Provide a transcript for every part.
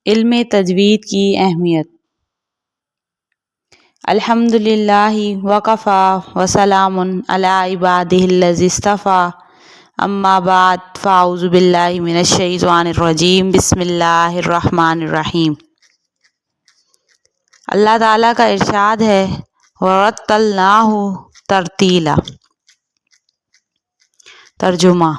علم تجوید کی اہمیت۔ الحمدللہ وکفی وسلام علی عبادہ الذی اصطفی، اما بعد فاعوذ باللہ من الشیطان الرجیم، بسم اللہ الرحمن الرحیم۔ اللہ تعالیٰ کا ارشاد ہے وَرَتَّلْنَاهُ تَرْتِیلًا۔ ترجمہ: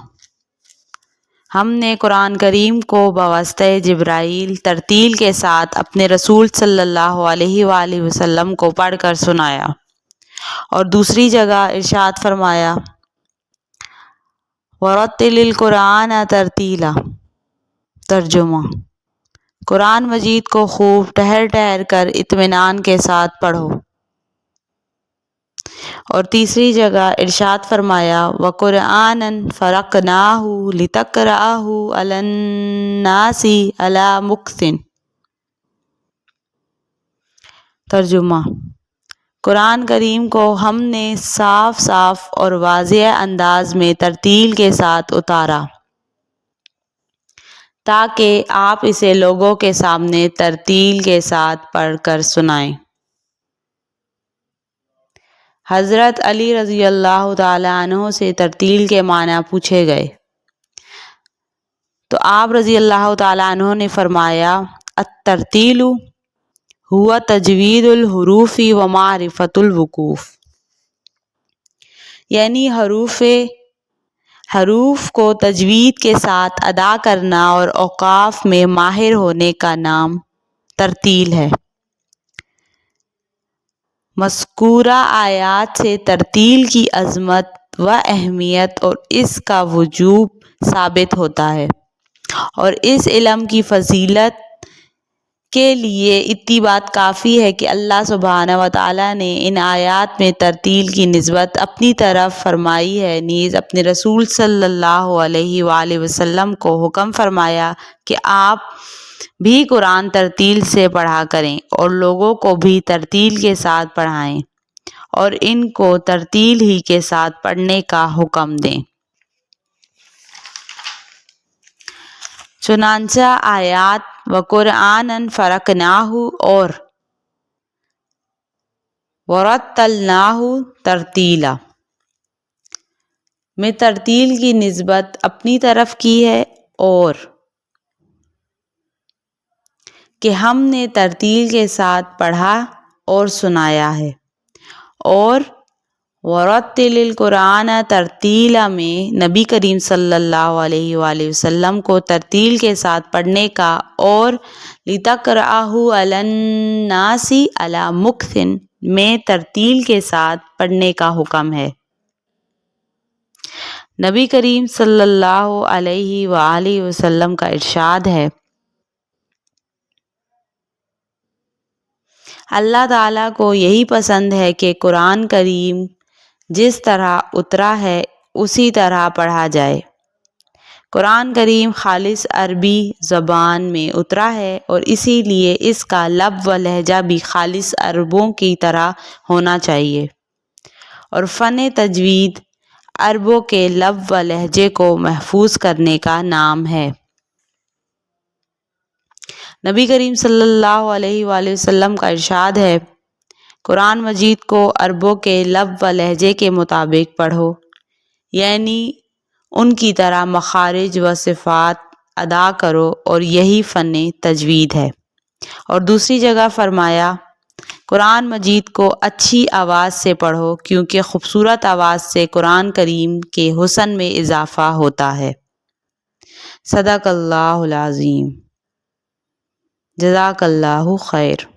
ہم نے قرآن کریم کو بواسطہ جبرائیل ترتیل کے ساتھ اپنے رسول صلی اللہ علیہ وآلہ وسلم کو پڑھ کر سنایا۔ اور دوسری جگہ ارشاد فرمایا وَرَتِّلِ الْقُرْآنَ تَرْتِیلًا۔ ترجمہ: قرآن مجید کو خوب ٹھہر ٹھہر کر اطمینان کے ساتھ پڑھو۔ اور تیسری جگہ ارشاد فرمایا وَقُرْآنًا فَرَقْنَاهُ لِتَقْرَأَهُ عَلَى النَّاسِ عَلَى مُكْثٍ۔ ترجمہ: قرآن کریم کو ہم نے صاف صاف اور واضح انداز میں ترتیل کے ساتھ اتارا تاکہ آپ اسے لوگوں کے سامنے ترتیل کے ساتھ پڑھ کر سنائیں۔ حضرت علی رضی اللہ تعالیٰ عنہ سے ترتیل کے معنی پوچھے گئے تو آپ رضی اللہ تعالیٰ عنہ نے فرمایا الترتیل هو تجوید الحروف و معرفت الوقوف، یعنی حروف کو تجوید کے ساتھ ادا کرنا اور اوقاف میں ماہر ہونے کا نام ترتیل ہے۔ مذکورہ آیات سے ترتیل کی عظمت و اہمیت اور اس کا وجوب ثابت ہوتا ہے، اور اس علم کی فضیلت کے لیے اتنی بات کافی ہے کہ اللہ سبحانہ و تعالیٰ نے ان آیات میں ترتیل کی نسبت اپنی طرف فرمائی ہے، نیز اپنے رسول صلی اللہ علیہ وآلہ وسلم کو حکم فرمایا کہ آپ بھی قرآن ترتیل سے پڑھا کریں اور لوگوں کو بھی ترتیل کے ساتھ پڑھائیں اور ان کو ترتیل ہی کے ساتھ پڑھنے کا حکم دیں۔ چنانچہ آیات وَقُرْآنًا فَرَقْنَاهُ اور وَرَتَّلْنَاهُ تَرْتِیلًا میں ترتیل کی نسبت اپنی طرف کی ہے اور کہ ہم نے ترتیل کے ساتھ پڑھا اور سنایا ہے، اور وَرَتِّلِ الْقُرْآنَ تَرْتِیلًا میں نبی کریم صلی اللہ علیہ وآلہ وسلم کو ترتیل کے ساتھ پڑھنے کا اور لِتَقْرَأَهُ عَلَى النَّاسِ عَلَى مُكْثٍ میں ترتیل کے ساتھ پڑھنے کا حکم ہے۔ نبی کریم صلی اللہ علیہ وآلہ وسلم کا ارشاد ہے اللہ تعالیٰ کو یہی پسند ہے کہ قرآن کریم جس طرح اترا ہے اسی طرح پڑھا جائے۔ قرآن کریم خالص عربی زبان میں اترا ہے اور اسی لیے اس کا لب و لہجہ بھی خالص عربوں کی طرح ہونا چاہیے، اور فن تجوید عربوں کے لب و لہجے کو محفوظ کرنے کا نام ہے۔ نبی کریم صلی اللہ علیہ وآلہ وسلم کا ارشاد ہے قرآن مجید کو عربوں کے لب و لہجے کے مطابق پڑھو، یعنی ان کی طرح مخارج و صفات ادا کرو، اور یہی فن تجوید ہے۔ اور دوسری جگہ فرمایا قرآن مجید کو اچھی آواز سے پڑھو کیونکہ خوبصورت آواز سے قرآن کریم کے حسن میں اضافہ ہوتا ہے۔ صدق اللہ العظیم۔ جزاک اللہ خیر۔